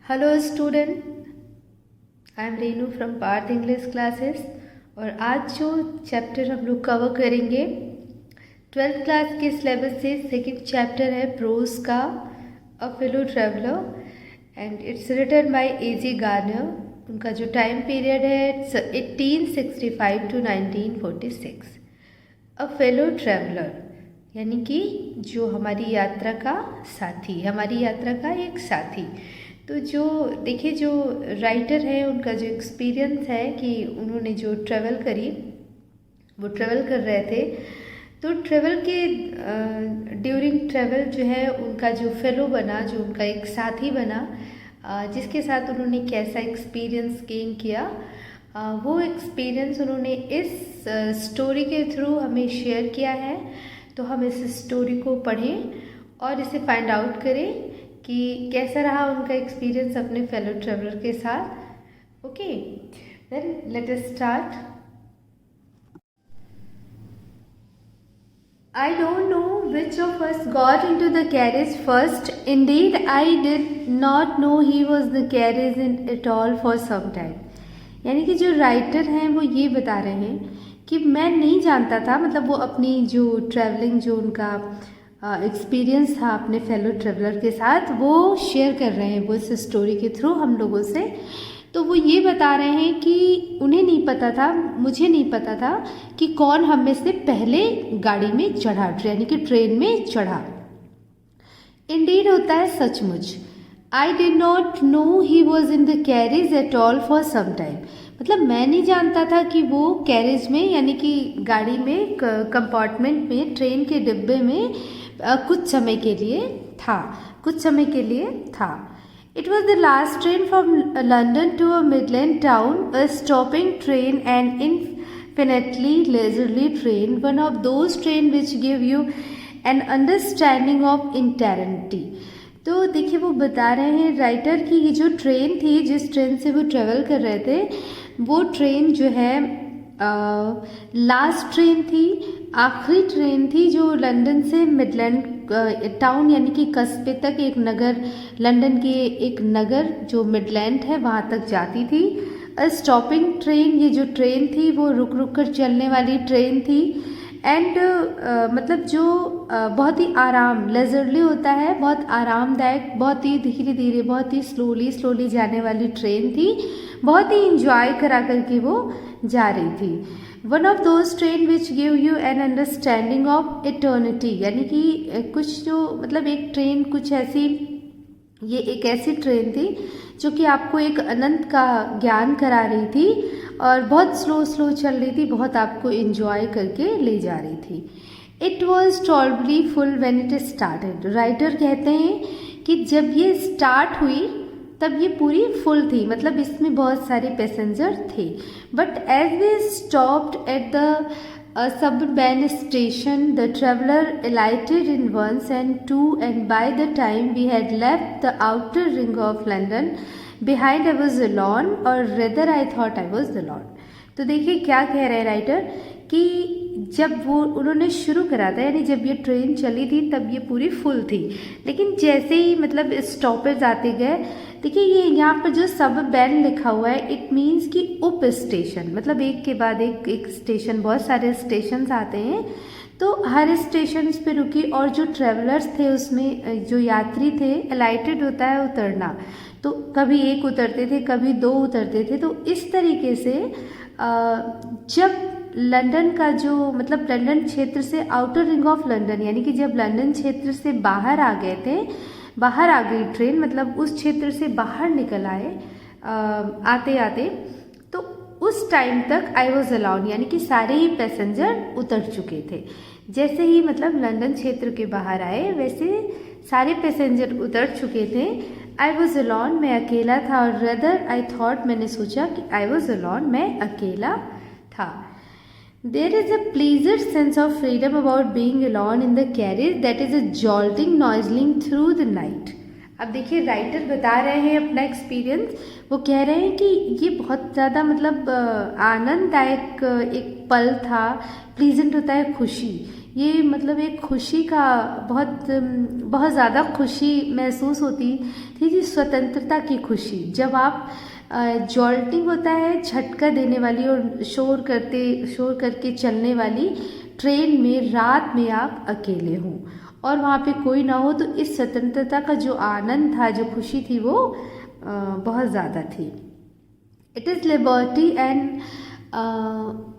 Hello student, I am Renu from Parth English classes. और आज जो चैप्टर हम लोग कवर करेंगे 12th क्लास के सिलेबस से सेकंड चैप्टर है प्रोज का, a fellow traveller, and it's written by ए.जी. गार्नर। उनका जो टाइम पीरियड है 1865 to 1946। अ फेलो ट्रैवलर यानी कि जो हमारी यात्रा का साथी, हमारी यात्रा का एक साथी। तो जो देखिए, जो राइटर है उनका जो एक्सपीरियंस है कि उन्होंने जो ट्रैवल करी, वो ट्रैवल कर रहे थे, तो ट्रैवल के ड्यूरिंग ट्रैवल जो है उनका जो फेलो बना, जो उनका एक साथी बना, जिसके साथ उन्होंने कैसा एक्सपीरियंस गेन किया, वो एक्सपीरियंस उन्होंने इस स्टोरी के थ्रू हमें शेयर किया है। तो हम इस स्टोरी को पढ़ें और इसे फाइंड आउट करें कि कैसा रहा उनका एक्सपीरियंस अपने फेलो ट्रैवलर के साथ। Okay, then let us start. I don't know which of us got into the carriage first. Indeed, I did not know he was the carriage in at all for some time. यानी कि जो writer हैं वो ये बता रहे हैं कि मैं नहीं जानता था, मतलब वो अपनी जो ट्रैवलिंग, जो उनका एक्सपीरियंस था अपने फेलो ट्रैवलर के साथ, वो शेयर कर रहे हैं वो इस स्टोरी के थ्रू हम लोगों से। तो वो ये बता रहे हैं कि उन्हें नहीं पता था, मुझे नहीं पता था कि कौन हम में से पहले गाड़ी में चढ़ा, यानी कि ट्रेन में चढ़ा। इंडीड होता है सचमुच। I did not know he was in the carriage at all for some time, मतलब मैं नहीं जानता था कि वो कैरेज में, यानी कि गाड़ी में, कंपार्टमेंट में, ट्रेन के डिब्बे में कुछ समय के लिए था। It was the last train from London to a Midland town, a stopping train, an infinitely leisurely train, one of those trains which give you an understanding of eternity. तो देखिए, वो बता रहे हैं राइटर कि ये जो ट्रेन थी, जिस ट्रेन से वो ट्रेवल कर रहे थे, वो ट्रेन जो है लास्ट ट्रेन थी, आखिरी ट्रेन थी, जो लंदन से मिडलैंड टाउन यानी कि कस्बे तक, एक नगर, लंदन के एक नगर जो मिडलैंड है वहाँ तक जाती थी। स्टॉपिंग ट्रेन, ये जो ट्रेन थी वो रुक रुक कर चलने वाली ट्रेन थी। एंड मतलब जो बहुत ही आराम, लेजरली होता है, बहुत आरामदायक, बहुत ही धीरे धीरे, बहुत ही स्लोली जाने वाली ट्रेन थी, बहुत ही इंजॉय करा करके वो जा रही थी। One of those train which give you an understanding of eternity, यानी कि कुछ जो, मतलब एक ट्रेन कुछ ऐसी, ये एक ऐसी ट्रेन थी जो कि आपको एक अनंत का ज्ञान करा रही थी और बहुत स्लो चल रही थी, बहुत आपको इंजॉय करके ले जा रही थी। It was tolerably full when it started. Writer कहते हैं कि जब ये स्टार्ट हुई तब ये पूरी फुल थी, मतलब इसमें बहुत सारे पैसेंजर थे। But as we stopped at the suburban station, the traveller alighted in once and two, and by the time we had left the outer ring of London behind, I was alone, or rather I thought I was alone. तो देखिए क्या कह रहे हैं writer कि जब वो उन्होंने शुरू करा था, यानी जब ये ट्रेन चली थी तब ये पूरी फुल थी, लेकिन जैसे ही मतलब स्टॉपेज आते गए, देखिए ये यहाँ पर जो सब बैन लिखा हुआ है, इट मीन्स कि उप स्टेशन, मतलब एक के बाद एक स्टेशन, बहुत सारे स्टेशन आते हैं, तो हर स्टेशन पे रुकी, और जो ट्रेवलर्स थे उसमें जो यात्री थे, अलाइटेड होता है उतरना, तो कभी एक उतरते थे, कभी दो उतरते थे। तो इस तरीके से जब लंदन का जो, मतलब लंदन क्षेत्र से, आउटर रिंग ऑफ लंदन, यानी कि जब लंदन क्षेत्र से बाहर आ गए थे, बाहर आ गई ट्रेन, मतलब उस क्षेत्र से बाहर निकल आए आते आते, तो उस टाइम तक आई वॉज अलाउन, यानी कि सारे ही पैसेंजर उतर चुके थे। जैसे ही मतलब लंदन क्षेत्र के बाहर आए, वैसे सारे पैसेंजर उतर चुके थे। आई वॉज अलाउन, मैं अकेला था, और रदर आई थॉट, मैंने सोचा कि आई वॉज अलाउन, मैं अकेला था। There is a pleasant sense of freedom about being alone in the carriage that is a jolting noising through the night. अब देखिए राइटर बता रहे हैं अपना एक्सपीरियंस, वो कह रहे हैं कि ये बहुत ज़्यादा, मतलब आनंददायक एक पल था। प्लीजेंट होता है खुशी, ये मतलब एक खुशी का बहुत ज़्यादा खुशी महसूस होती थी जी, स्वतंत्रता की खुशी। जब आप जॉल्टिंग होता है झटका देने वाली और शोर करके चलने वाली ट्रेन में रात में आप अकेले हों और वहाँ पे कोई ना हो, तो इस स्वतंत्रता का जो आनंद था, जो खुशी थी, वो बहुत ज़्यादा थी। It is liberty and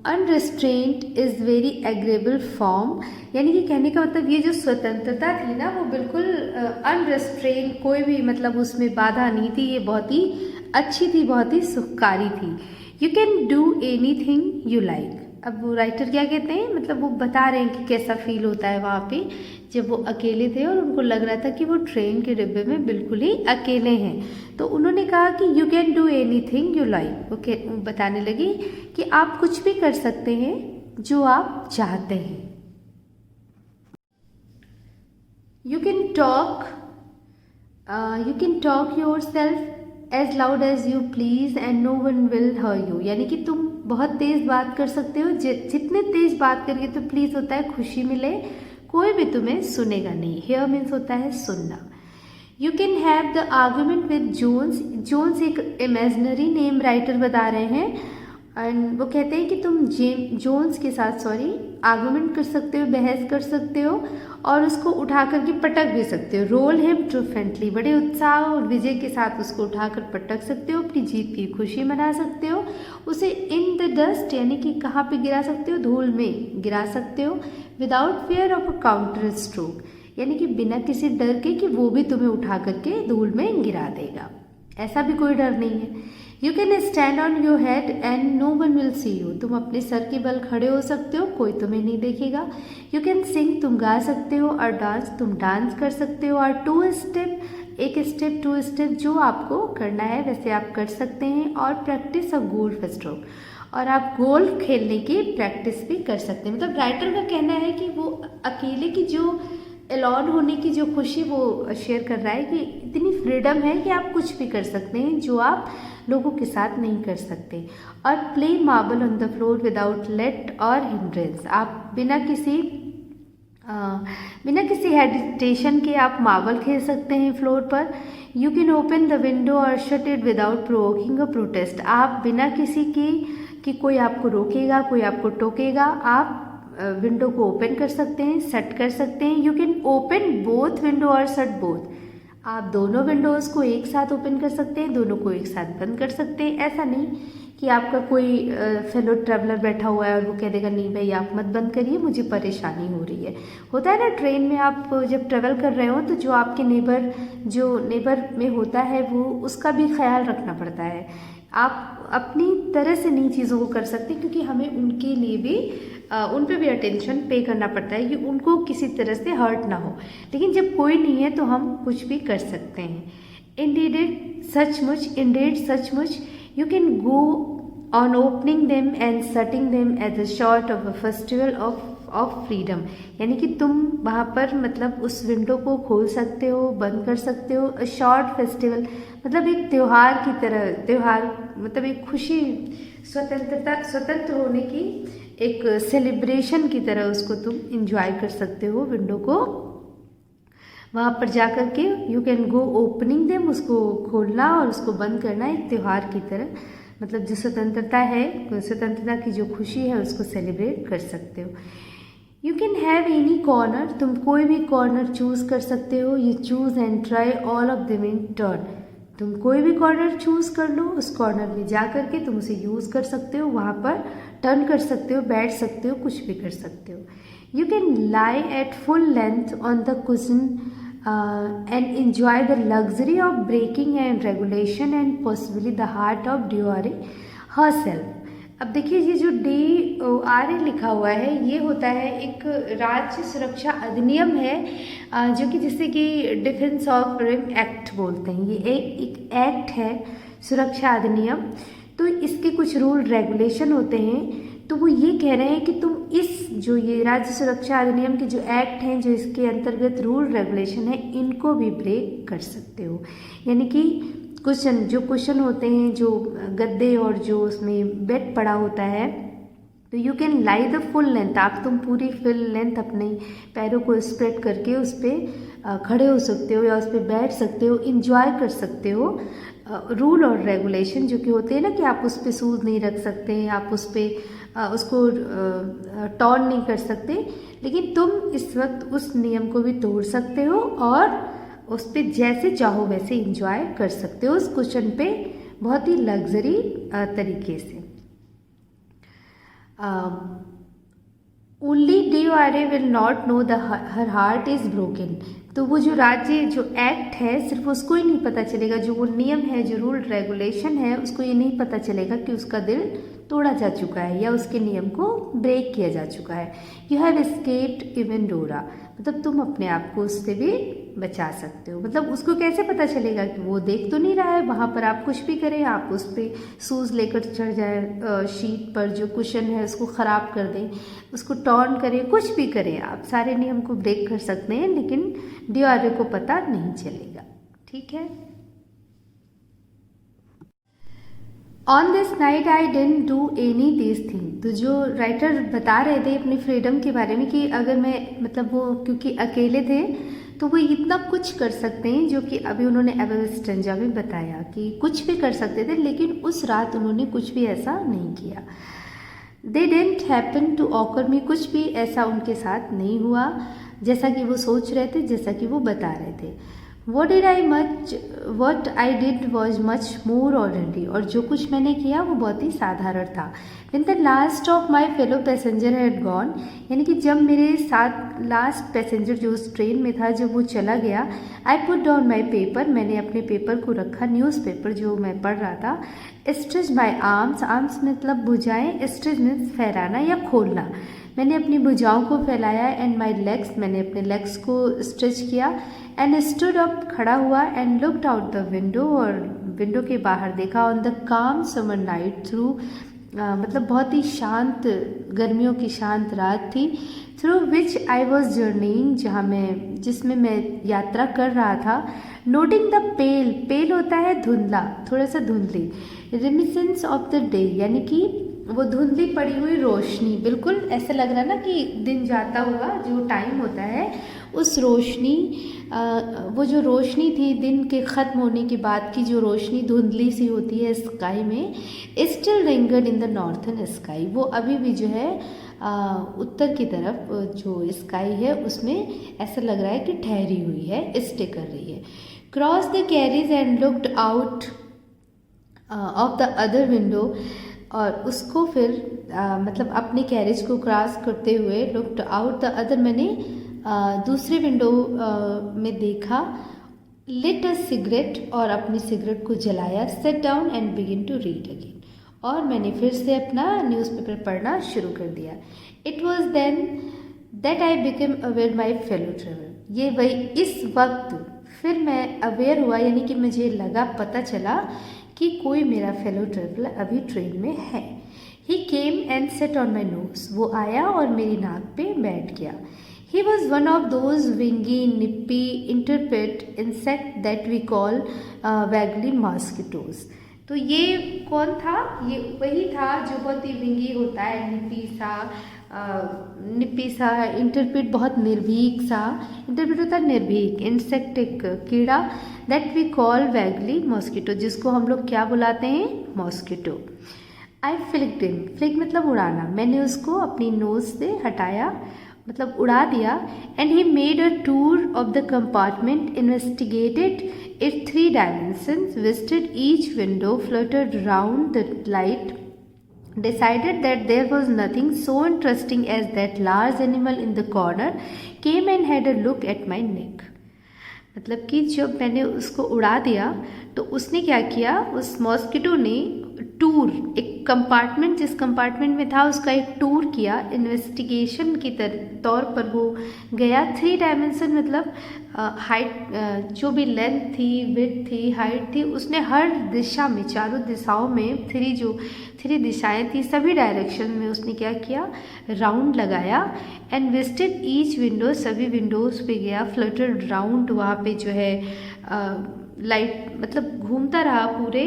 unrestraint is very agreeable form, यानी कि कहने का मतलब ये जो स्वतंत्रता थी ना, वो बिल्कुल अनरिस्ट्रेंट, कोई भी मतलब उसमें बाधा नहीं थी, ये बहुत ही अच्छी थी, बहुत ही सुखकारी थी। You can do any thing you like. अब वो राइटर क्या कहते हैं, मतलब वो बता रहे हैं कि कैसा फील होता है वहाँ पे जब वो अकेले थे और उनको लग रहा था कि वो ट्रेन के डिब्बे में बिल्कुल ही अकेले हैं। तो उन्होंने कहा कि you can do any thing you like. Okay, बताने लगी कि आप कुछ भी कर सकते हैं जो आप चाहते हैं। You can talk yourself as loud as you please and no one will hear you, यानी कि तुम बहुत तेज़ बात कर सकते हो, जितने तेज़ बात करिए तो प्लीज़ होता है खुशी मिले, कोई भी तुम्हें सुनेगा नहीं। हेयर मीन्स होता है सुनना। You can have the argument with Jones. Jones एक इमेजिनरी नेम राइटर बता रहे हैं एंड वो कहते हैं कि तुम जोन्स के साथ आर्गुमेंट कर सकते हो, बहस कर सकते हो और उसको उठा करके पटक भी सकते हो। रोल हिम ट्रूफेंटली, बड़े उत्साह और विजय के साथ उसको उठाकर पटक सकते हो, अपनी जीत की खुशी मना सकते हो। उसे इन द डस्ट, यानी कि कहाँ पे गिरा सकते हो, धूल में गिरा सकते हो। Without fear of a counter stroke, यानी कि बिना किसी डर के कि वो भी तुम्हें उठा करके धूल में गिरा देगा, ऐसा भी कोई डर नहीं है। You can stand on your head and no one will see you, तुम अपने सर के बल खड़े हो सकते हो, कोई तुम्हें नहीं देखेगा। यू कैन सिंग, तुम गा सकते हो, और डांस, तुम डांस कर सकते हो। और टू स्टेप, एक स्टेप, टू स्टेप, जो आपको करना है वैसे आप कर सकते हैं। और प्रैक्टिस अ गोल्फ स्ट्रोक, और आप गोल्फ खेलने की प्रैक्टिस भी कर सकते हैं। मतलब राइटर का कहना है कि वो अकेले की जो एलॉन होने की जो खुशी वो शेयर कर रहा है कि इतनी फ्रीडम है कि आप कुछ भी कर सकते हैं जो आप लोगों के साथ नहीं कर सकते। और play marble on the floor without let or hindrance, आप बिना किसी हेजिटेशन के आप मार्बल खेल सकते हैं फ्लोर पर। You can open the window और shut it without provoking a protest, आप बिना किसी की कोई आपको रोकेगा, कोई आपको टोकेगा, आप विंडो को ओपन कर सकते हैं, शट कर सकते हैं। You can open both window और शट बोथ, आप दोनों विंडोज़ को एक साथ ओपन कर सकते हैं, दोनों को एक साथ बंद कर सकते हैं। ऐसा नहीं कि आपका कोई फेलो ट्रैवलर बैठा हुआ है और वो कह देगा नहीं भाई आप मत बंद करिए, मुझे परेशानी हो रही है। होता है ना ट्रेन में आप जब ट्रैवल कर रहे हो तो जो आपके नेबर में होता है वो उसका भी ख्याल रखना पड़ता है। आप अपनी तरह से नहीं चीज़ों को कर सकते क्योंकि हमें उनके लिए भी उन पे भी अटेंशन पे करना पड़ता है कि उनको किसी तरह से हर्ट ना हो। लेकिन जब कोई नहीं है तो हम कुछ भी कर सकते हैं। इंडेड सचमुच you can go on opening them and shutting them as a sort of a festival of freedom, यानी कि तुम वहाँ पर मतलब उस विंडो को खोल सकते हो, बंद कर सकते हो। अ शॉर्ट फेस्टिवल मतलब एक त्यौहार की तरह, त्यौहार मतलब एक खुशी, स्वतंत्र होने की एक सेलिब्रेशन की तरह उसको तुम इंजॉय कर सकते हो। विंडो को वहाँ पर जा कर के you can go opening them, उसको खोलना और उसको बंद करना एक त्यौहार की तरह, मतलब जो स्वतंत्रता है, स्वतंत्रता की जो खुशी है उसको सेलिब्रेट कर सकते हो। You can have any corner, तुम कोई भी कॉर्नर चूज़ कर सकते हो। You choose and try all of them in turn, तुम कोई भी कॉर्नर चूज़ कर लो, उस कॉर्नर में जा कर के तुम उसे यूज़ कर सकते हो, वहाँ पर टर्न कर सकते हो, बैठ सकते हो, कुछ भी कर सकते हो। You can lie at full length on the cushion and enjoy the luxury of breaking and regulation and possibly the heart of during herself. अब देखिए ये जो DORA लिखा हुआ है ये होता है एक राज्य सुरक्षा अधिनियम है जो कि जिसे कि डिफेंस ऑफ रिम एक्ट बोलते हैं। ये एक एक्ट है, सुरक्षा अधिनियम। तो इसके कुछ रूल रेगुलेशन होते हैं। तो वो ये कह रहे हैं कि तुम जो ये राज्य सुरक्षा अधिनियम के जो एक्ट हैं, जो इसके अंतर्गत रूल रेगुलेशन है, इनको भी ब्रेक कर सकते हो। यानी कि कुशन होते हैं, जो गद्दे और जो उसमें बेड पड़ा होता है, तो you can lie the full length, आप तुम पूरी फुल लेंथ अपने पैरों को स्प्रेड करके उस पर खड़े हो सकते हो या उस पर बैठ सकते हो, इंजॉय कर सकते हो। रूल और रेगुलेशन जो कि होते हैं ना कि आप उस पर शूज़ नहीं रख सकते, आप उस पर उसको टॉर्न नहीं कर सकते, लेकिन तुम इस वक्त उस नियम को भी तोड़ सकते हो और उस पर जैसे चाहो वैसे इंजॉय कर सकते हो उस कुशन पे बहुत ही लग्जरी तरीके से। Only DORA will not know the her heart is broken. तो वो जो राज्य जो एक्ट है सिर्फ उसको ही नहीं पता चलेगा, जो वो नियम है, जो रूल रेगुलेशन है, उसको ये नहीं पता चलेगा कि उसका दिल तोड़ा जा चुका है या उसके नियम को ब्रेक किया जा चुका है। यू हैव एस्केप्ड इवन डोरा, मतलब तुम अपने आप को उससे भी बचा सकते हो। मतलब उसको कैसे पता चलेगा कि वो देख तो नहीं रहा है, वहाँ पर आप कुछ भी करें, आप उस पर शूज़ लेकर चढ़ जाए, शीट पर जो कुशन है उसको ख़राब कर दें, उसको टॉर्न करें, कुछ भी करें, आप सारे नियम को ब्रेक कर सकते हैं, लेकिन DORA को पता नहीं चलेगा। ठीक है। On this night I didn't do any this thing. तो जो राइटर बता रहे थे अपनी फ्रीडम के बारे में कि अगर मैं, मतलब वो क्योंकि अकेले थे तो वो इतना कुछ कर सकते हैं, जो कि अभी उन्होंने एबेल स्टेंजा में बताया कि कुछ भी कर सकते थे, लेकिन उस रात उन्होंने कुछ भी ऐसा नहीं किया। They didn't happen to occur me, कुछ भी ऐसा उनके साथ नहीं हुआ जैसा कि वो सोच रहे थे, जैसा कि वो बता रहे थे। What I did was much more ordinary, और जो कुछ मैंने किया वो बहुत ही साधारण था। When the last of my fellow passenger had gone, यानी कि जब मेरे साथ लास्ट पैसेंजर जो उस ट्रेन में था जब वो चला गया, I put down my paper, मैंने अपने पेपर को रखा, न्यूज़पेपर जो मैं पढ़ रहा था। Stretch my arms, arms मतलब भुजाएं, stretch मीन्स फैलाना या खोलना, मैंने अपनी भुजाओं को फैलाया। एंड माई लेग्स, मैंने अपने लेग्स को स्ट्रेच किया। एंड स्टूड अप, खड़ा हुआ। And looked out the window, और विंडो के बाहर देखा। ऑन द काम समर नाइट, थ्रू मतलब बहुत ही शांत, गर्मियों की शांत रात थी। Through which I was journeying, जिसमें मैं यात्रा कर रहा था। नोटिंग द पेल, पेल होता है धुंधला, थोड़ा सा धुंधली। रिमिसेंस ऑफ द डे, यानी कि वो धुंधली पड़ी हुई रोशनी, बिल्कुल ऐसा लग रहा ना कि दिन जाता हुआ जो टाइम होता है उस रोशनी, वो जो रोशनी थी दिन के ख़त्म होने के बाद की जो रोशनी धुंधली सी होती है स्काई में, still lingered in the northern sky, वो अभी भी जो है उत्तर की तरफ जो स्काई है उसमें ऐसा लग रहा है कि ठहरी हुई है, स्टे कर रही है। Cross the carries and looked out of the other window, और उसको फिर मतलब अपने कैरेज को क्रॉस करते हुए लुक्ड आउट द अदर, मैंने दूसरे विंडो में देखा। लिट अ सिगरेट, और अपनी सिगरेट को जलाया। Sat down and begin to read again, और मैंने फिर से अपना न्यूज़पेपर पढ़ना शुरू कर दिया। It was then that I became aware my fellow traveller, ये वही इस वक्त फिर मैं अवेयर हुआ, यानी कि मुझे लगा, पता चला कि कोई मेरा फेलो ट्रेवलर अभी ट्रेन में है। He came and sat on my nose, वो आया और मेरी नाक पे बैठ गया। He was one of those wingy nippy intemperate insect that we call vaguely mosquitoes. तो ये कौन था? ये वही था जो बहुत ही विंगी होता है, निप्पी सा, इंटरपेट बहुत निर्भीक सा, इंटरपेट होता है निर्भीक, इंसेक्ट एक कीड़ा, दैट वी कॉल वैगली मॉस्किटो, जिसको हम लोग क्या बुलाते हैं? मॉस्किटो। आई फ्लिक्ड हिम, फ्लिक मतलब उड़ाना, मैंने उसको अपनी नोज से हटाया, मतलब उड़ा दिया। And he made a tour of the compartment, investigated it 3 dimensions, visited each window, fluttered round the light, decided that there was nothing so interesting as that large animal in the corner, came and had a look at my neck। मतलब कि जब मैंने उसको उड़ा दिया तो उसने क्या किया, उस मॉस्किटो ने टूर, एक कंपार्टमेंट, जिस कंपार्टमेंट में था उसका एक टूर किया, इन्वेस्टिगेशन के तौर पर वो गया। 3 dimension मतलब हाइट, जो भी लेंथ थी, विड्थ थी, हाइट थी, उसने हर दिशा में, चारों दिशाओं में, 3 दिशाएं थी, सभी डायरेक्शन में उसने क्या किया, राउंड लगाया। एंड विजिटेड ईच विंडो, सभी विंडोज़ पे गया। फ्लटर्ड राउंड, वहाँ पे जो है लाइट मतलब घूमता रहा पूरे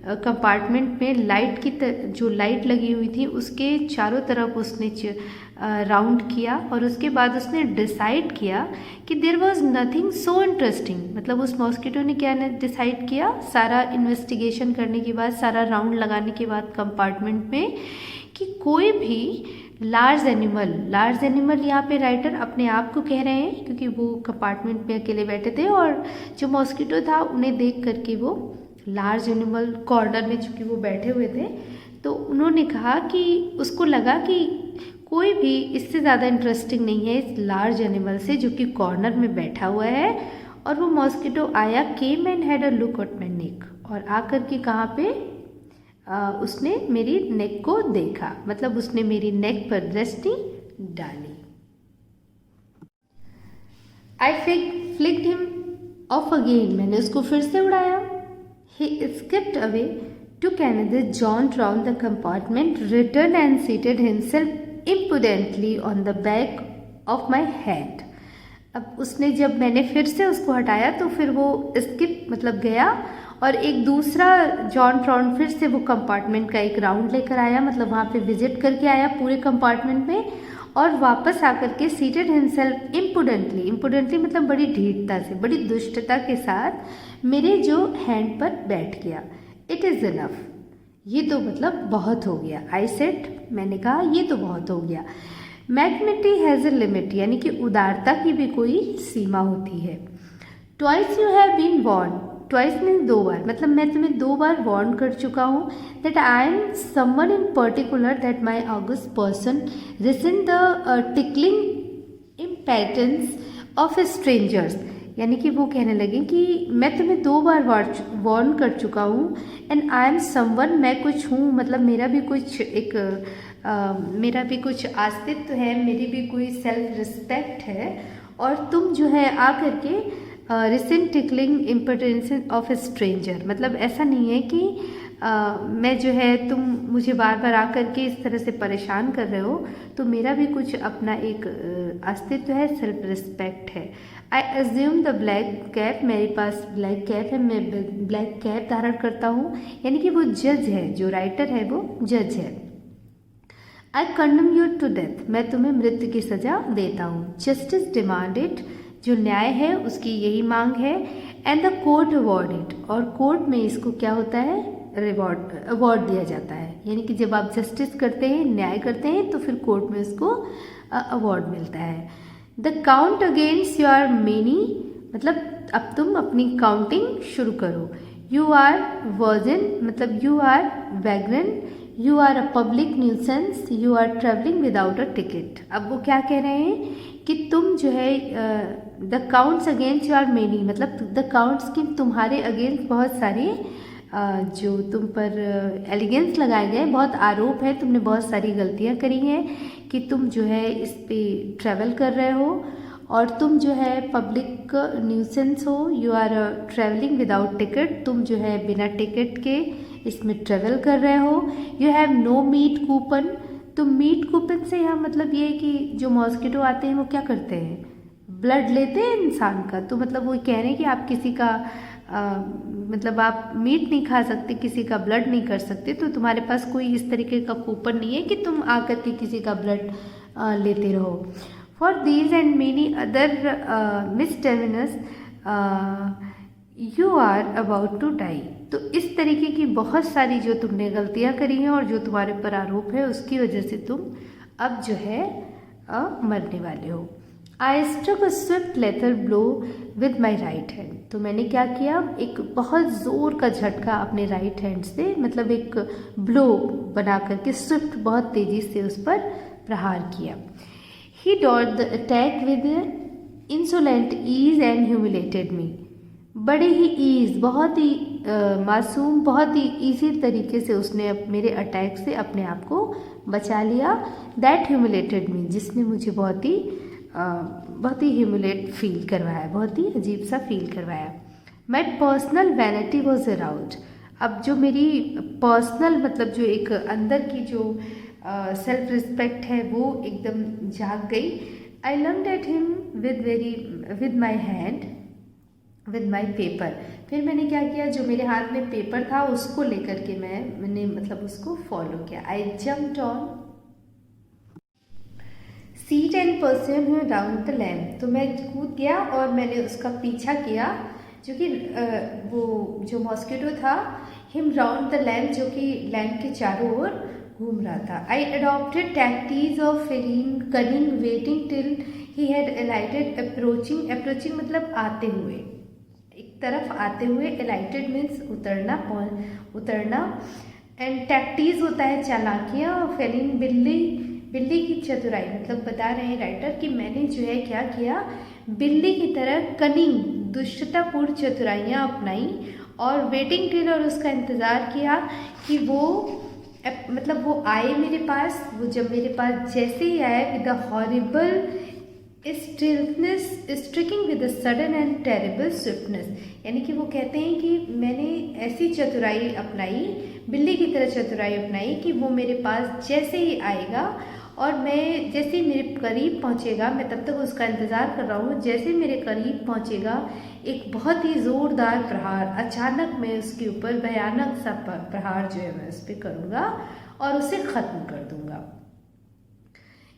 कंपार्टमेंट में लाइट की जो लाइट लगी हुई थी उसके चारों तरफ उसने राउंड किया और उसके बाद उसने डिसाइड किया कि there was nothing so interesting. मतलब उस मॉस्किटो ने क्या डिसाइड किया, सारा इन्वेस्टिगेशन करने के बाद, सारा राउंड लगाने के बाद कंपार्टमेंट में, कि कोई भी लार्ज एनिमल यहाँ पे राइटर अपने आप को कह रहे हैं क्योंकि वो कंपार्टमेंट में अकेले बैठे थे और जो मॉस्किटो था उन्हें देख करके वो लार्ज एनिमल कॉर्नर में चूँकि वो बैठे हुए थे तो उन्होंने कहा कि उसको लगा कि कोई भी इससे ज़्यादा इंटरेस्टिंग नहीं है इस लार्ज एनिमल से जो कि कॉर्नर में बैठा हुआ है। और वो मॉस्किटो आया, came and had a look at my neck, और आकर के कहाँ पे उसने मेरी नेक को देखा, मतलब उसने मेरी नेक पर दृष्टि डाली। आई फ्लिक्ड हिम ऑफ अगेन, मैंने उसको फिर से उड़ाया। He skipped away, took another jaunt round the compartment, returned and seated himself impudently on the back of my head. अब उसने, जब मैंने फिर से उसको हटाया तो फिर वो स्किप मतलब गया और एक दूसरा जॉन्ट राउंड फिर से वो कंपार्टमेंट का एक राउंड लेकर आया, मतलब वहाँ पे विजिट करके आया पूरे कंपार्टमेंट में और वापस आकर के सीटेड हिमसेल्फ इम्पुडेंटली मतलब बड़ी ढीठता से, बड़ी दुष्टता के साथ मेरे जो हैंड पर बैठ गया। इट इज़ इनफ, ये तो मतलब बहुत हो गया। आई सेड, मैंने कहा ये तो बहुत हो गया। मैग्नेटी हैज़ ए लिमिट, यानी कि उदारता की भी कोई सीमा होती है। Twice you have been warned, twice means 2 बार, मतलब मैं तुम्हें 2 बार वार्न कर चुका हूँ that I am someone in particular that my august person resent the tickling impatience of strangers, यानी कि वो कहने लगे कि मैं तुम्हें 2 बार वार्न कर चुका हूँ एंड आई एम समवन, मैं कुछ हूँ, मतलब मेरा भी कुछ एक मेरा भी कुछ अस्तित्व है, मेरी भी कोई सेल्फ रिस्पेक्ट है, और तुम जो है आकर के recent tickling importance of A stranger, मतलब ऐसा नहीं है कि मैं जो है तुम मुझे बार बार आकर के इस तरह से परेशान कर रहे हो, तो मेरा भी कुछ अपना एक अस्तित्व है, सेल्फ रिस्पेक्ट है। I assume the black cap, मेरे पास ब्लैक कैप है, मैं ब्लैक कैप धारण करता हूँ, यानी कि वो जज है, जो राइटर है वो जज है। आई कंडम यू टू डेथ, मैं तुम्हें मृत्यु की सजा देता हूँ। जस्टिस डिमांडेड, जो न्याय है उसकी यही मांग है। एंड द कोर्ट अवॉर्डेड, और कोर्ट में इसको क्या होता है, अवार्ड दिया जाता है, यानी कि जब आप जस्टिस करते हैं, न्याय करते हैं, तो फिर कोर्ट में उसको अवार्ड मिलता है। The count against you are many, मतलब अब तुम अपनी काउंटिंग शुरू करो। यू आर वर्जिन, मतलब you are vagrant, you are a public nuisance, you are travelling without a ticket. अब वो क्या कह रहे हैं कि तुम जो है the counts against you are many, मतलब द काउंट्स की तुम्हारे अगेंस्ट बहुत सारे जो तुम पर एलिगेंस लगाए गए, बहुत आरोप है, तुमने बहुत सारी गलतियां करी हैं कि तुम जो है इस पे ट्रैवल कर रहे हो और तुम जो है पब्लिक न्यूसेंस हो, you are travelling without ticket, तुम जो है बिना टिकट के इसमें ट्रैवल कर रहे हो। You have no meat coupon, तो मीट कूपन से यहाँ मतलब ये है कि जो मॉस्किटो आते हैं वो क्या करते हैं, ब्लड लेते हैं इंसान का, तो मतलब वो कह रहे हैं कि आप किसी का मतलब आप मीट नहीं खा सकते, किसी का ब्लड नहीं कर सकते, तो तुम्हारे पास कोई इस तरीके का कूपन नहीं है कि तुम आकर के किसी का ब्लड लेते रहो। For these and many other misdemeanours you are about to die, तो इस तरीके की बहुत सारी जो तुमने गलतियां करी हैं और जो तुम्हारे पर आरोप है उसकी वजह से तुम अब जो है मरने वाले हो। I struck a swift lethal blow with my right hand, तो मैंने क्या किया, एक बहुत ज़ोर का झटका अपने राइट हैंड से, मतलब एक ब्लो बना करके स्विफ्ट बहुत तेज़ी से उस पर प्रहार किया। He dot the attack with insolent ease and humiliated me, बड़े ही ईज, बहुत ही मासूम, बहुत ही ईजी तरीके से उसने मेरे अटैक से अपने आप को बचा लिया। दैट ह्यूमिलेटेड मी, जिसने मुझे बहुत ही ह्यूमिलेट फील करवाया, बहुत ही अजीब सा फील करवाया। My personal vanity was arouse, अब जो मेरी पर्सनल मतलब जो एक अंदर की जो सेल्फ रिस्पेक्ट है वो एकदम जाग गई। I looked at him with my hand with my paper. फिर मैंने क्या किया, जो मेरे हाथ में पेपर था उसको लेकर के मैंने मतलब उसको फॉलो किया। I jumped on seat and pursued him round the lamp. तो मैं कूद गया और मैंने उसका पीछा किया, जो कि वो जो मॉस्किटो था, हिम राउंड द लैम्प, जो कि लैम्प के चारों ओर घूम रहा था। I adopted tactics of feline cunning waiting till he had alighted approaching मतलब आते हुए, एक तरफ आते हुए, एलाइटेड मीन्स उतरना एंड टैक्टिस होता है चालाकियाँ, और फेलिंग बिल्ली की चतुराई। मतलब बता रहे हैं राइटर कि मैंने जो है क्या किया, बिल्ली की तरह कनिंग दुष्टतापूर्ण चतुराइयाँ अपनाई और वेटिंग टिल, और उसका इंतज़ार किया कि वो मतलब वो आए मेरे पास। वो जब मेरे पास जैसे ही आए, with the horrible stealthiness striking with the sudden and terrible swiftness, यानी कि वो कहते हैं कि मैंने ऐसी चतुराई अपनाई, बिल्ली की तरह चतुराई अपनाई कि वो मेरे पास जैसे ही आएगा और मैं जैसे ही मेरे करीब पहुंचेगा, मैं तब तक उसका इंतज़ार कर रहा हूँ, जैसे ही मेरे करीब पहुंचेगा एक बहुत ही ज़ोरदार प्रहार, अचानक मैं उसके ऊपर भयानक सा प्रहार जो है मैं उस पर करूँगा और उसे ख़त्म कर दूँगा।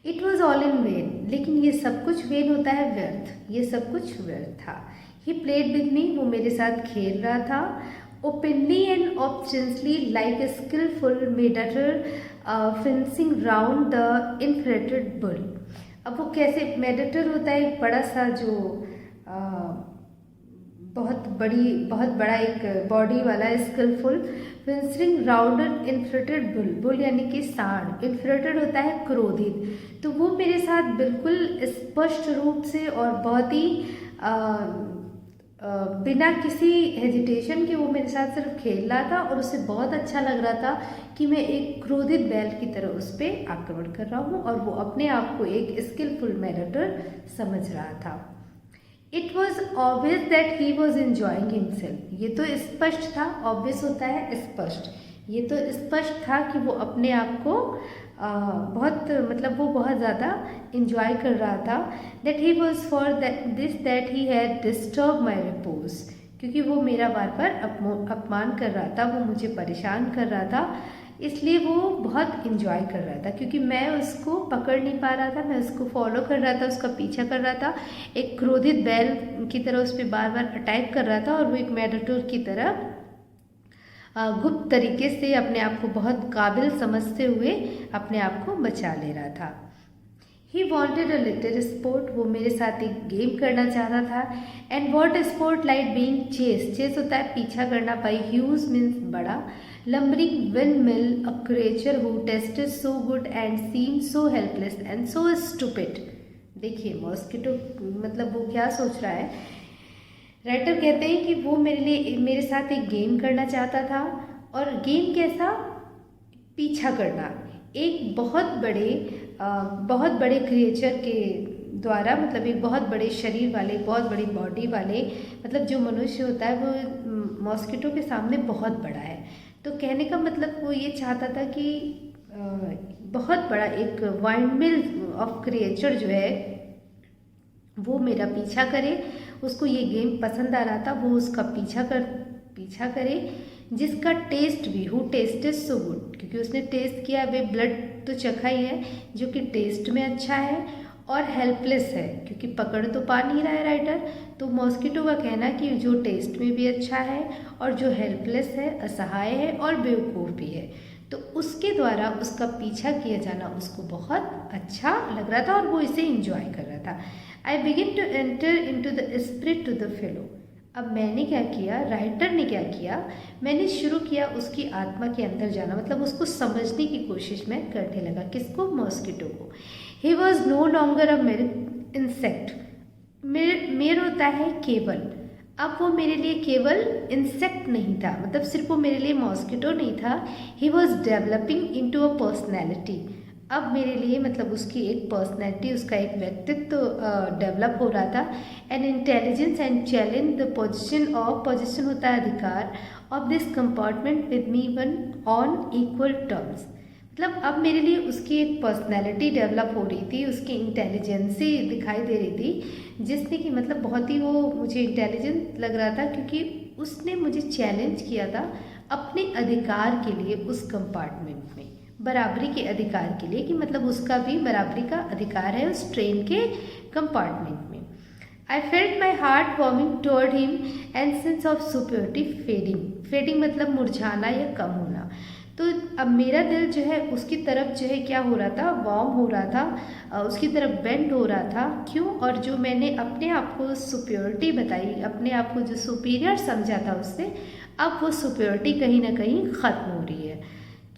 It was all in when, लेकिन ये सब कुछ वेन होता है व्यर्थ, ये सब कुछ व्यर्थ था। ही प्लेड विद मी, वो मेरे साथ खेल रहा था। Openly and obstinately like a skilful matador fencing round the inflated bull. अब वो कैसे, मेडिटर होता है एक बड़ा सा जो बहुत बड़ा एक बॉडी वाला skilful, fencing round inflated bull यानी कि सांड, इन्फ्लेटेड होता है क्रोधित। तो वो मेरे साथ बिल्कुल स्पष्ट रूप से और बहुत ही बिना किसी हेजिटेशन के वो मेरे साथ सिर्फ खेल रहा था और उसे बहुत अच्छा लग रहा था कि मैं एक क्रोधित बैल की तरह उस पर आक्रमण कर रहा हूँ और वो अपने आप को एक स्किलफुल मैनेटर समझ रहा था। It was obvious that he was enjoying himself, ये तो स्पष्ट था, ऑब्वियस होता है स्पष्ट, ये तो स्पष्ट था कि वो अपने आप को वो बहुत ज़्यादा इंजॉय कर रहा था। That he was for that he had disturb my repose, क्योंकि वो मेरा बार बार अपमान कर रहा था, वो मुझे परेशान कर रहा था, इसलिए वो बहुत इंजॉय कर रहा था, क्योंकि मैं उसको पकड़ नहीं पा रहा था, मैं उसको फॉलो कर रहा था, उसका पीछा कर रहा था, एक क्रोधित बैल की तरह उस पर बार बार अटैक कर रहा था और वो एक मैटाडोर की तरह गुप्त तरीके से अपने आप को बहुत काबिल समझते हुए अपने आप को बचा ले रहा था। He wanted a little sport, वो मेरे साथ एक गेम करना चाहता था। And what sport like being chase होता है पीछा करना, बाई ह्यूज मीन्स बड़ा, lumbering windmill, a creature who tasted so good and seem so helpless and so stupid. देखिए मॉस्किटो मतलब वो क्या सोच रहा है, राइटर कहते हैं कि वो मेरे साथ एक गेम करना चाहता था, और गेम कैसा, पीछा करना एक बहुत बड़े क्रिएचर के द्वारा, मतलब एक बहुत बड़े शरीर वाले, बहुत बड़ी बॉडी वाले, मतलब जो मनुष्य होता है वो मॉस्किटो के सामने बहुत बड़ा है। तो कहने का मतलब वो ये चाहता था कि बहुत बड़ा एक वाइंड मिल ऑफ क्रिएचर जो है वो मेरा पीछा करे, उसको ये गेम पसंद आ रहा था, वो उसका पीछा करे, जिसका टेस्ट भी, हु टेस्टेड सो गुड, क्योंकि उसने टेस्ट किया, वे ब्लड तो चखा ही है, जो कि टेस्ट में अच्छा है, और हेल्पलेस है क्योंकि पकड़ तो पा नहीं रहा है राइटर। तो मॉस्किटो का कहना कि जो टेस्ट में भी अच्छा है और जो हेल्पलेस है, असहाय है और बेवकूफ़ भी है, तो उसके द्वारा उसका पीछा किया जाना उसको बहुत अच्छा लग रहा था और वो इसे इंजॉय कर रहा था। I begin to enter into the spirit to the fellow. अब मैंने क्या किया, राइटर ने क्या किया, मैंने शुरू किया उसकी आत्मा के अंदर जाना, मतलब उसको समझने की कोशिश मैं करने लगा। किसको, मॉस्किटो को। He was no longer a mere insect, मेर होता है केवल, अब वो मेरे लिए केवल इंसेक्ट नहीं था, मतलब सिर्फ वो मेरे लिए मॉस्किटो नहीं था। He was developing into a personality, अब मेरे लिए मतलब उसकी एक पर्सनैलिटी, उसका एक व्यक्तित्व डेवलप हो रहा था। N intelligence and challenge the position होता है अधिकार, of this compartment with me one on equal terms, मतलब अब मेरे लिए उसकी एक पर्सनैलिटी डेवलप हो रही थी, उसकी इंटेलिजेंसी दिखाई दे रही थी, जिसने कि मतलब बहुत ही वो मुझे इंटेलिजेंट लग रहा था, क्योंकि उसने मुझे चैलेंज किया था अपने अधिकार के लिए उस कंपार्टमेंट में, बराबरी के अधिकार के लिए, कि मतलब उसका भी बराबरी का अधिकार है उस ट्रेन के कंपार्टमेंट में। I felt my heart warming toward him and sense of superiority fading. Fading मतलब मुरझाना या कम होना। तो अब मेरा दिल जो है उसकी तरफ जो है क्या हो रहा था, वार्म हो रहा था, उसकी तरफ बेंड हो रहा था। क्यों? और जो मैंने अपने आप को सुपीरियरिटी बताई, अपने आप को जो सुपीरियर समझा था उससे, अब वो सुपीरियरिटी कहीं ना कहीं ख़त्म हो रही है।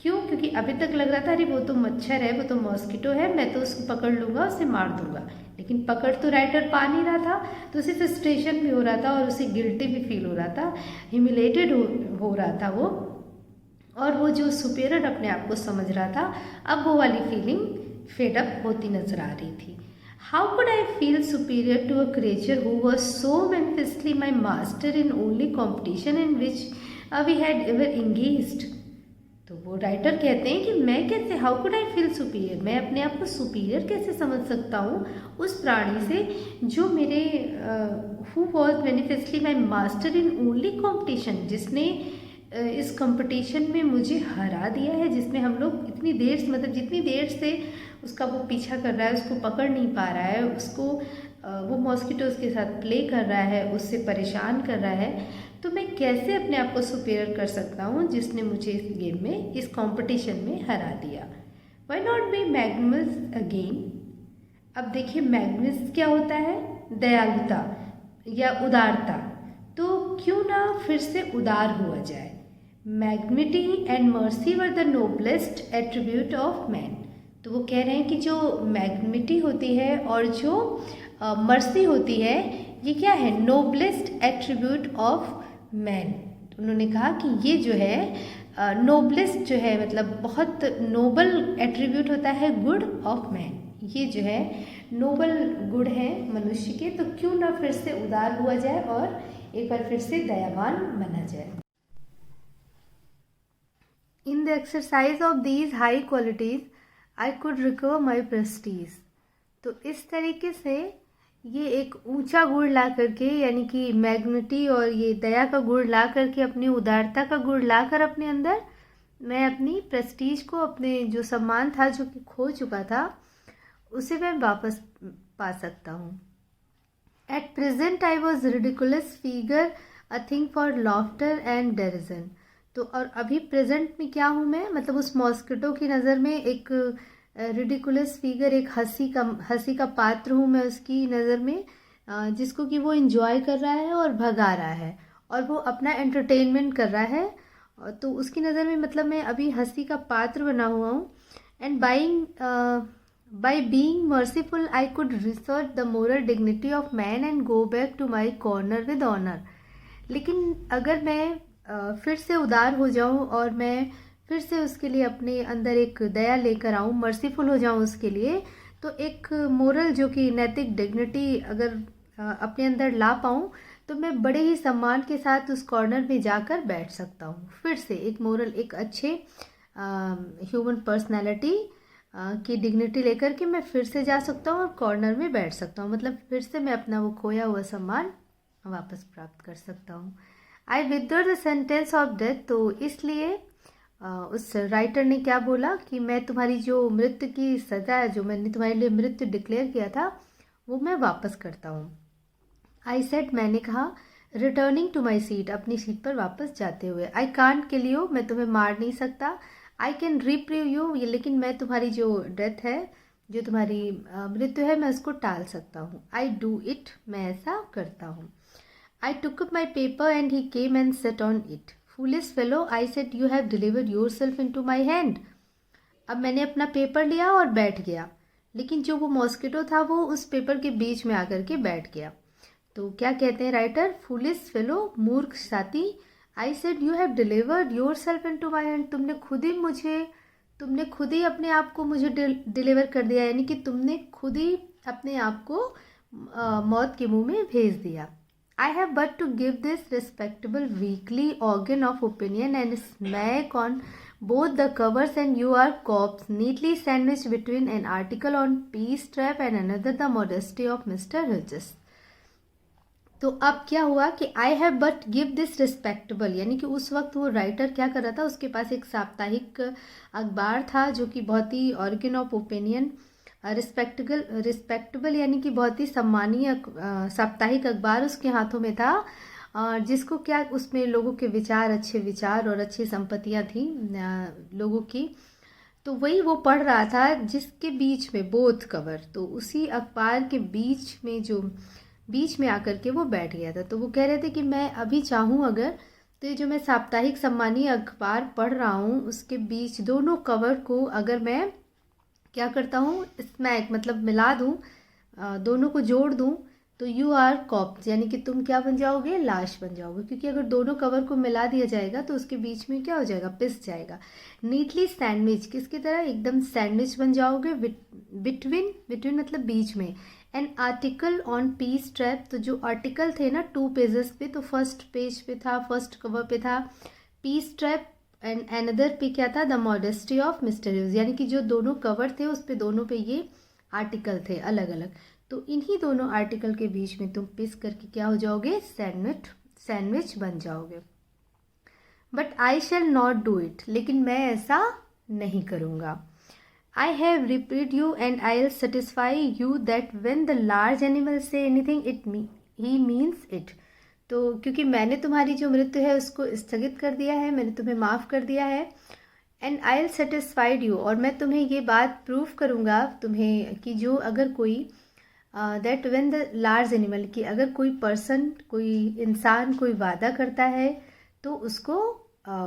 क्यों? क्योंकि अभी तक लग रहा था अरे वो तो मच्छर है, वो तो मॉस्किटो है, मैं तो उसको पकड़ लूँगा, उसे मार दूँगा, लेकिन पकड़ तो राइटर पा नहीं रहा था, तो उसे फ्रस्ट्रेशन भी हो रहा था और उसे गिल्टी भी फील हो रहा था, ह्यूमिलेटेड हो रहा था वो, और वो जो सुपीरियर अपने आप को समझ रहा था, अब वो वाली फीलिंग फेडअप होती नजर आ रही थी। How could I feel superior to a creature who was so manifestly my master in only competition in which we had ever engaged. तो वो राइटर कहते हैं कि मैं कैसे, how could I feel superior, मैं अपने आप को सुपीरियर कैसे समझ सकता हूँ उस प्राणी से जो मेरे who was manifestly my master in only competition, जिसने इस कंपटीशन में मुझे हरा दिया है, जिसमें हम लोग इतनी देर से, मतलब जितनी देर से उसका वो पीछा कर रहा है, उसको पकड़ नहीं पा रहा है, उसको वो मॉस्किटोज़ के साथ प्ले कर रहा है, उससे परेशान कर रहा है, तो मैं कैसे अपने आप को सुपीरियर कर सकता हूँ जिसने मुझे इस गेम में, इस कंपटीशन में हरा दिया। Why not be Magnus again. अब देखिए मैग्नस क्या होता है, दयालुता या उदारता, तो क्यों ना फिर से उदार हुआ जाए। Magnanimity and mercy were the noblest attribute of man. तो वो कह रहे हैं कि जो मैग्निटी होती है और जो मर्सी होती है, ये क्या है, नोबलेस्ट एट्रीब्यूट ऑफ मैन। तो उन्होंने कहा कि ये जो है नोबलेस्ट जो है, मतलब बहुत नोबल एट्रीब्यूट होता है गुड ऑफ मैन, ये जो है नोबल गुड है मनुष्य के, तो क्यों ना फिर से उदार हुआ जाए और एक बार फिर से दयावान बना जाए। In the exercise of these high qualities I could recover my Prestige. तो इस तरीके से ये एक ऊंचा गुण ला करके, यानी कि मैग्निटी और ये दया का गुण ला करके, अपनी उदारता का गुण ला कर अपने अंदर, मैं अपनी प्रेस्टीज को, अपने जो सम्मान था जो कि खो चुका था, उसे मैं वापस पा सकता हूँ। At present I was ridiculous figure, a thing for laughter and derision. तो और अभी प्रेजेंट में क्या हूँ मैं, मतलब उस मॉस्किटो की नज़र में एक रिडिकुलस फिगर, एक हंसी का पात्र हूँ मैं उसकी नज़र में, जिसको कि वो इंजॉय कर रहा है और भगा रहा है और वो अपना एंटरटेनमेंट कर रहा है, तो उसकी नज़र में मतलब मैं अभी हंसी का पात्र बना हुआ हूँ। And by being merciful I could research the moral dignity of man and go back to my corner with honour. लेकिन अगर मैं फिर से उदार हो जाऊं और मैं फिर से उसके लिए अपने अंदर एक दया लेकर आऊं, मर्सीफुल हो जाऊं उसके लिए, तो एक मोरल जो कि नैतिक डिग्निटी अगर अपने अंदर ला पाऊं, तो मैं बड़े ही सम्मान के साथ उस कॉर्नर में जाकर बैठ सकता हूं। फिर से एक मोरल, एक अच्छे ह्यूमन पर्सनैलिटी की डिग्निटी लेकर के मैं फिर से जा सकता हूँ और कॉर्नर में बैठ सकता हूँ, मतलब फिर से मैं अपना वो खोया हुआ सम्मान वापस प्राप्त कर सकता हूँ। I withdraw the sentence of death. तो इसलिए उस राइटर ने क्या बोला कि मैं तुम्हारी जो मृत्यु की सज़ा है, जो मैंने तुम्हारे लिए मृत्यु डिक्लेयर किया था, वो मैं वापस करता हूँ। आई सेड, मैंने कहा, रिटर्निंग टू माई सीट, अपनी सीट पर वापस जाते हुए। आई कांट किल यू, मैं तुम्हें मार नहीं सकता। आई कैन रिप्रीव यू, लेकिन मैं तुम्हारी जो डेथ है, जो तुम्हारी मृत्यु है, मैं उसको टाल सकता हूँ। आई डू इट, मैं ऐसा करता हूँ। I took up my paper and he came and sat on it. Foolish fellow, I said, you have delivered yourself into my hand. अब मैंने अपना पेपर लिया और बैठ गया, लेकिन जो वो मॉस्किटो था वो उस पेपर के बीच में आकर के बैठ गया। तो क्या कहते हैं राइटर, फूलिश फेलो, मूर्ख साथी, I said you have delivered yourself into my hand, तुमने खुद ही अपने आप को मुझे डिलीवर कर दिया, यानी कि तुमने खुद ही अपने आप को मौत के मुंह में भेज दिया। I have but to give this respectable weekly organ of opinion and smack on both the covers and you are corpse neatly sandwiched between an article on peace trap and another the modesty of Mr. Hughes. तो अब क्या हुआ कि I have but give this respectable, यानी कि उस वक्त वो राइटर क्या कर रहा था, उसके पास एक साप्ताहिक अखबार था जो कि बहुत ही ऑर्गन ऑफ ओपिनियन रिस्पेक्टेबल यानी कि बहुत ही सम्मानीय साप्ताहिक अखबार उसके हाथों में था, जिसको क्या उसमें लोगों के विचार, अच्छे विचार और अच्छी संपत्तियां थी लोगों की, तो वही वो पढ़ रहा था जिसके बीच में बोथ कवर, तो उसी अखबार के बीच में आकर के वो बैठ गया था। तो वो कह रहे थे कि मैं अभी चाहूँ अगर तो ये जो मैं साप्ताहिक सम्मानीय अखबार पढ़ रहा हूँ उसके बीच दोनों कवर को अगर मैं क्या करता हूँ, स्मैक मतलब मिला दूँ, दोनों को जोड़ दूँ, तो यू आर कॉप्स यानी कि तुम क्या बन जाओगे, लाश बन जाओगे, क्योंकि अगर दोनों कवर को मिला दिया जाएगा तो उसके बीच में क्या हो जाएगा, पिस जाएगा। नीटली सैंडविच किसकी तरह, एकदम सैंडविच बन जाओगे, बिटवीन मतलब बीच में, an article on peace trap, तो जो आर्टिकल थे ना 2 पेजेस पे, तो फर्स्ट पेज पे था, फर्स्ट कवर पे था पीस ट्रैप एंड अनदर पे क्या था, the modesty of mister huge, यानी कि जो दोनों कवर थे उस पे दोनों पे ये आर्टिकल थे अलग अलग, तो इन्हीं दोनों आर्टिकल के बीच में तुम पिस करके क्या हो जाओगे, सैंडविच बन जाओगे। But I shall not do it, लेकिन मैं ऐसा नहीं करूँगा। I have repeated you and I'll satisfy you that when the large animals say anything, he means it. तो क्योंकि मैंने तुम्हारी जो मृत्यु है उसको स्थगित कर दिया है, मैंने तुम्हें माफ़ कर दिया है, एंड I'll satisfied you, और मैं तुम्हें ये बात प्रूव करूँगा तुम्हें कि जो अगर कोई that when the large animal, कि अगर कोई पर्सन, कोई इंसान कोई वादा करता है तो उसको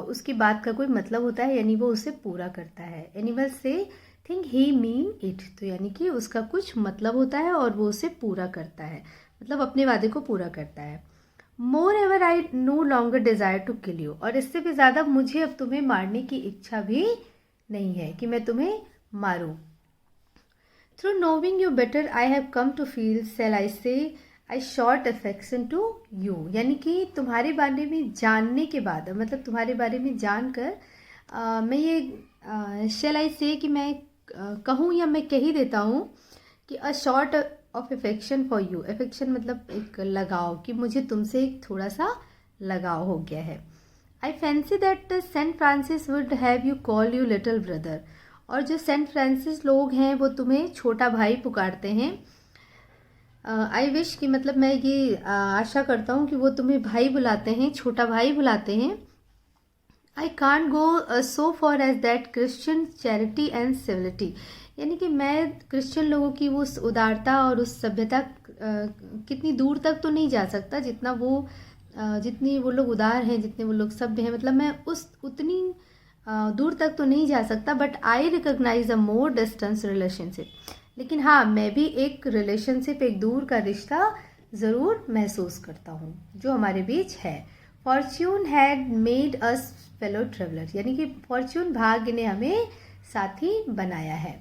उसकी बात का कोई मतलब होता है, यानी वो उसे पूरा करता है। एनिमल से थिंक ही मीन इट, तो यानी कि उसका कुछ मतलब होता है और वो उसे पूरा करता है, मतलब अपने वादे को पूरा करता है। Moreover I no longer desire to kill you, और इससे भी ज़्यादा मुझे अब तुम्हें मारने की इच्छा भी नहीं है कि मैं तुम्हें मारूं। Through knowing you better I have come to feel, shall I say I short affection to you, यानी कि तुम्हारे बारे में जानने के बाद, मतलब तुम्हारे बारे में जानकर मैं ये शेल आई से कि मैं कहूँ या मैं कह ही देता हूँ कि अ sort of affection for you, affection मतलब एक लगाव, कि मुझे तुमसे एक थोड़ा सा लगाव हो गया है। I fancy that saint Francis would have you call you little brother, और जो सेंट फ्रांसिस लोग हैं वो तुम्हें छोटा भाई पुकारते हैं। आई विश कि मतलब मैं ये आशा करता हूँ कि वो तुम्हें भाई बुलाते हैं, छोटा भाई बुलाते हैं। I can't go so far as that Christian charity and civility, यानी कि मैं क्रिश्चियन लोगों की वो उस उदारता और उस सभ्यता कितनी दूर तक तो नहीं जा सकता जितनी वो लोग उदार हैं, जितने वो लोग सभ्य हैं, मतलब मैं उतनी दूर तक तो नहीं जा सकता। But I recognise a more distance relationship, लेकिन हाँ मैं भी एक रिलेशनशिप, एक दूर का रिश्ता ज़रूर महसूस करता हूँ जो हमारे बीच है। Fortune had made us fellow traveller, यानी कि फॉर्च्यून भाग्य ने हमें साथी बनाया है।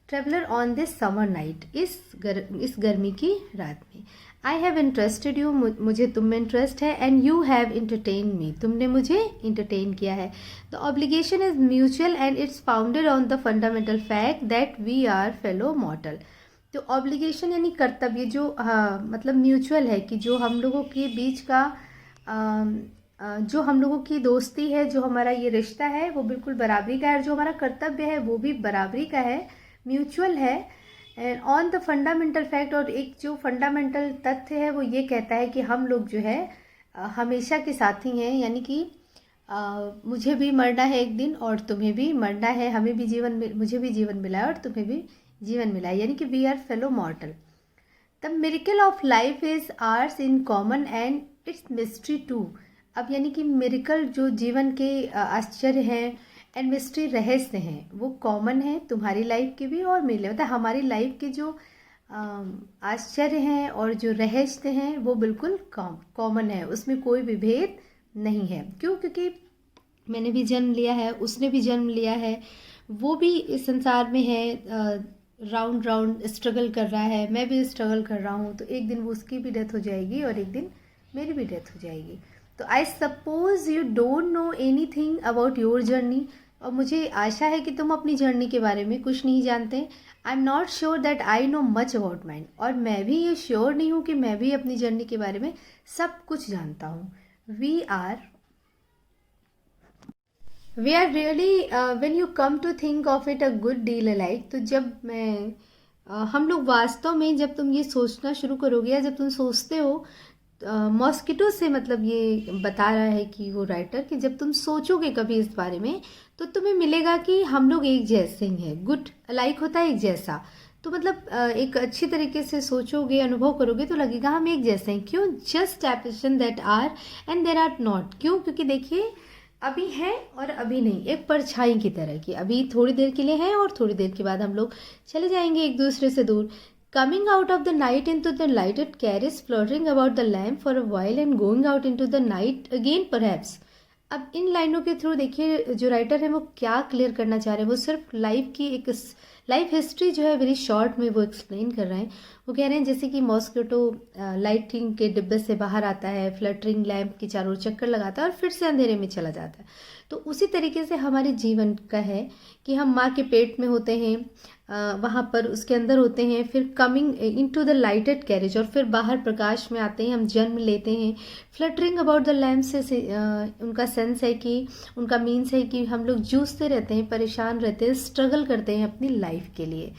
Traveller on this summer night, इस गर्मी की रात में। आई हैव इंटरेस्टेड यू, मुझे तुम में इंटरेस्ट है, and you have entertain me, तुमने मुझे इंटरटेन किया है। The obligation is mutual and it's founded on the fundamental fact that we are fellow mortal. तो ऑब्लिगेशन यानी कर्तव्य जो मतलब म्यूचुअल है, कि जो हम लोगों के बीच का जो हम लोगों की दोस्ती है, जो हमारा ये रिश्ता है वो बिल्कुल बराबरी का है, और जो हमारा कर्तव्य है वो भी बराबरी का है, म्यूचुअल है। And on the fundamental fact, और एक जो फंडामेंटल तथ्य है वो ये कहता है कि हम लोग जो है हमेशा के साथी हैं, यानी कि मुझे भी मरना है एक दिन और तुम्हें भी मरना है, मुझे भी जीवन मिला है और तुम्हें भी जीवन मिला है, यानी कि we are fellow mortal. The miracle of life is ours in common and its mystery too. अब यानी कि मिरेकल जो जीवन के आश्चर्य हैं एंड मिस्ट्री रहस्य हैं वो कॉमन है तुम्हारी लाइफ के भी और मेरे लिए, मतलब हमारी लाइफ के जो आश्चर्य हैं और जो रहस्य हैं वो बिल्कुल कॉमन है, उसमें कोई भी भेद नहीं है। क्यों? क्योंकि मैंने भी जन्म लिया है, उसने भी जन्म लिया है, वो भी इस संसार में है, राउंड स्ट्रगल कर रहा है, मैं भी स्ट्रगल कर रहा हूँ, तो एक दिन वो उसकी भी डेथ हो जाएगी और एक दिन मेरी भी डेथ हो जाएगी। तो I suppose you don't know any thing about your journey, और मुझे आशा है कि तुम अपनी जर्नी के बारे में कुछ नहीं जानते। I am not sure that I know much about mind, और मैं भी ये श्योर नहीं हूँ कि मैं भी अपनी जर्नी के बारे में सब कुछ जानता हूँ। We are really when you come to think of it a good deal alike, तो जब हम लोग वास्तव में, जब तुम ये सोचना शुरू करोगे या जब तुम सोचते हो, मॉस्किटो से मतलब ये बता रहा है कि वो राइटर, कि जब तुम सोचोगे कभी इस बारे में तो तुम्हें मिलेगा कि हम लोग एक जैसे ही हैं। गुड लाइक होता है एक जैसा, तो मतलब एक अच्छी तरीके से सोचोगे, अनुभव करोगे तो लगेगा हम एक जैसे हैं। क्यों? Just impression that are and there are not. क्यों? क्योंकि देखिए, अभी है और अभी नहीं, एक परछाई की तरह की, अभी थोड़ी देर के लिए है और थोड़ी देर के बाद हम लोग चले जाएंगे एक दूसरे से दूर। Coming out of the night into the light, it carries fluttering about the lamp for a while and going out into the night again perhaps. अब इन लाइनों के थ्रू देखिए जो राइटर है वो क्या क्लियर करना चाह रहे हैं। वो सिर्फ लाइफ की एक लाइफ हिस्ट्री जो है वेरी शॉर्ट में वो एक्सप्लेन कर रहे हैं। वो कह रहे हैं जैसे कि मॉस्किटो लाइटिंग के डिब्बे से बाहर आता है, फ्लटरिंग लैम्प की चारों चक्कर लगाता है और फिर से अंधेरे में चला जाता है। तो उसी तरीके से हमारे जीवन का है कि हम माँ के पेट में होते हैं, वहाँ पर उसके अंदर होते हैं, फिर coming into the lighted carriage, और फिर बाहर प्रकाश में आते हैं, हम जन्म लेते हैं। फ्लटरिंग अबाउट द लैम्प से उनका सेंस है कि, उनका मीन्स है कि हम लोग जूझते रहते हैं, परेशान रहते हैं, स्ट्रगल करते हैं अपनी लाइफ के लिए,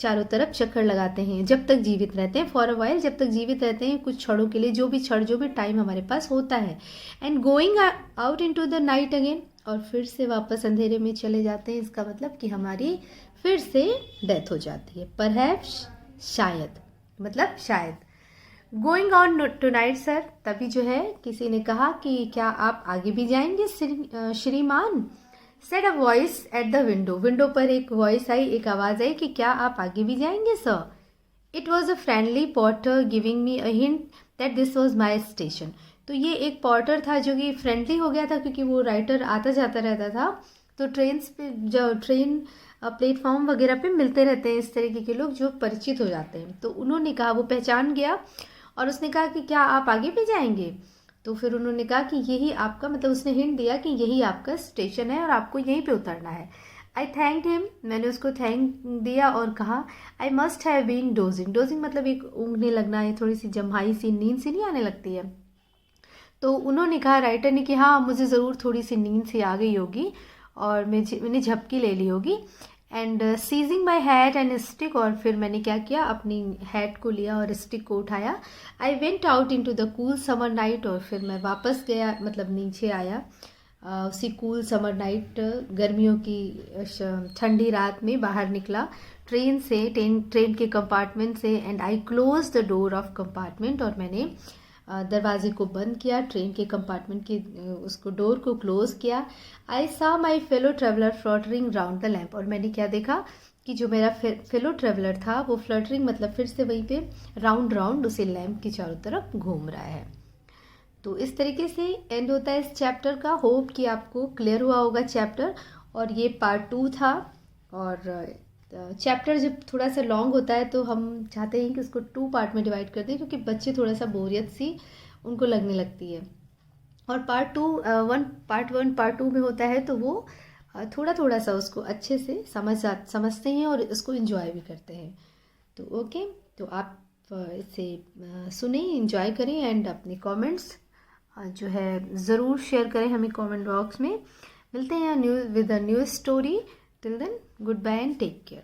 चारों तरफ चक्कर लगाते हैं जब तक जीवित रहते हैं। फॉर अ वाइल, जब तक जीवित रहते हैं, कुछ क्षणों के लिए, जो भी टाइम हमारे पास होता है। And going out into the night again, और फिर से वापस अंधेरे में चले जाते हैं। इसका मतलब कि हमारी फिर से डेथ हो जाती है। परहैप्स, शायद, मतलब शायद। Going on tonight sir, तभी जो है किसी ने कहा कि क्या आप आगे भी जाएंगे श्रीमान। Said a voice at the window, window पर एक वॉइस आई, एक आवाज़ आई कि क्या आप आगे भी जाएंगे sir. It was a friendly Potter giving me a hint that this was my station. तो ये एक पॉटर था जो कि फ्रेंडली हो गया था, क्योंकि वो राइटर आता जाता रहता था, तो ट्रेन प्लेटफॉर्म वगैरह पे मिलते रहते हैं इस तरीके के लोग जो परिचित हो जाते हैं। तो उन्होंने कहा, वो पहचान गया और उसने कहा कि क्या आप आगे भी जाएंगे। तो फिर उन्होंने कहा कि यही आपका, मतलब उसने हिंट दिया कि यही आपका स्टेशन है और आपको यहीं पे उतरना है। आई थैंक्ड हिम, मैंने उसको थैंक दिया और कहा I must have been dozing. Dozing मतलब एक ऊँघने लगना है, थोड़ी सी जम्हाई सी नींद सी नहीं आने लगती है। तो उन्होंने कहा, राइटर ने, कि हाँ मुझे ज़रूर थोड़ी सी नींद सी आ गई होगी और मैंने झपकी ले ली होगी। And seizing my hat and stick, और फिर मैंने क्या किया, अपनी हैट को लिया और स्टिक को उठाया। I went out into the cool summer night, और फिर मैं वापस गया, मतलब नीचे आया उसी कूल समर नाइट, गर्मियों की ठंडी रात में बाहर निकला ट्रेन से, ट्रेन के कंपार्टमेंट से। And I close the door of compartment, और मैंने दरवाजे को बंद किया, ट्रेन के कंपार्टमेंट की उसको डोर को क्लोज किया। आई सा माई fellow traveller fluttering round the lamp, और मैंने क्या देखा कि जो मेरा फेलो ट्रेवलर था वो फ्लटरिंग मतलब फिर से वहीं पे राउंड उसी लैम्प की चारों तरफ घूम रहा है। तो इस तरीके से एंड होता है इस चैप्टर का। होप कि आपको क्लियर हुआ होगा चैप्टर, और ये पार्ट 2 था। और चैप्टर जब थोड़ा सा लॉन्ग होता है तो हम चाहते हैं कि उसको 2 पार्ट में डिवाइड कर दें, क्योंकि बच्चे थोड़ा सा बोरियत सी उनको लगने लगती है। और पार्ट 1 पार्ट 2 में होता है तो वो थोड़ा सा उसको अच्छे से समझते हैं और इसको एंजॉय भी करते हैं। तो ओके, तो आप इसे सुने, एंजॉय करें एंड अपने कमेंट्स जो है ज़रूर शेयर करें हमें कमेंट बॉक्स में। मिलते हैं with a new story. Till then, goodbye and take care.